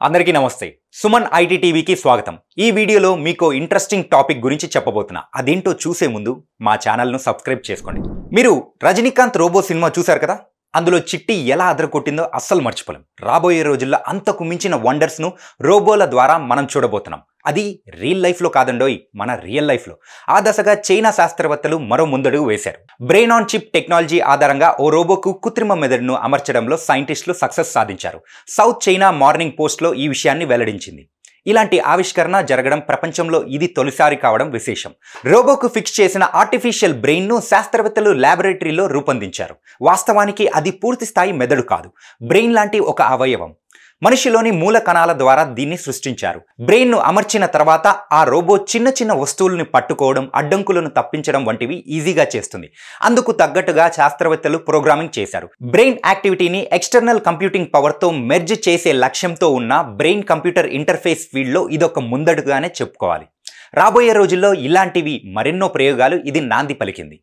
అందరికీ నమస్తే. సుమన్ ఐటీ టీవీకి స్వాగతం. ఈ వీడియోలో మీకు ఇంట్రెస్టింగ్ టాపిక్ గురించి చెప్పబోతున్నా. అదేంటో చూసే ముందు మా ఛానల్ను సబ్స్క్రైబ్ చేసుకోండి. మీరు రజనీకాంత్ రోబో సినిమా చూశారు కదా? అందులో చిట్టి ఎలా అదరకొట్టిందో అస్సలు మర్చిపోలేం. రాబోయే రోజుల్లో అంతకు మించిన వండర్స్ను రోబోల ద్వారా మనం చూడబోతున్నాం. అది రియల్ లైఫ్లో కాదండోయ్, మన రియల్ లైఫ్లో. ఆ దశగా చైనా శాస్త్రవేత్తలు మరో ముందడుగు వేశారు. బ్రెయిన్ ఆన్ చిప్ టెక్నాలజీ ఆధారంగా ఓ రోబోకు కృత్రిమ మెదడును అమర్చడంలో సైంటిస్టులు సక్సెస్ సాధించారు. సౌత్ చైనా మార్నింగ్ పోస్ట్లో ఈ విషయాన్ని వెల్లడించింది. ఇలాంటి ఆవిష్కరణ జరగడం ప్రపంచంలో ఇది తొలిసారి కావడం విశేషం. రోబోకు ఫిక్స్ చేసిన ఆర్టిఫిషియల్ బ్రెయిన్ను శాస్త్రవేత్తలు ల్యాబొరేటరీలో రూపొందించారు. వాస్తవానికి అది పూర్తి స్థాయి మెదడు కాదు, బ్రెయిన్ లాంటి ఒక అవయవం. మనిషిలోని మూల కణాల ద్వారా దీన్ని సృష్టించారు. బ్రెయిన్ను అమర్చిన తర్వాత ఆ రోబో చిన్న చిన్న వస్తువులను పట్టుకోవడం, అడ్డంకులను తప్పించడం వంటివి ఈజీగా చేస్తుంది. అందుకు తగ్గట్టుగా శాస్త్రవేత్తలు ప్రోగ్రామింగ్ చేశారు. బ్రెయిన్ యాక్టివిటీని ఎక్స్టర్నల్ కంప్యూటింగ్ పవర్తో మెర్జ్ చేసే లక్ష్యంతో ఉన్న బ్రెయిన్ కంప్యూటర్ ఇంటర్ఫేస్ ఫీల్డ్లో ఇదొక ముందడుగానే చెప్పుకోవాలి. రాబోయే రోజుల్లో ఇలాంటివి మరెన్నో ప్రయోగాలు ఇది నాంది పలికింది.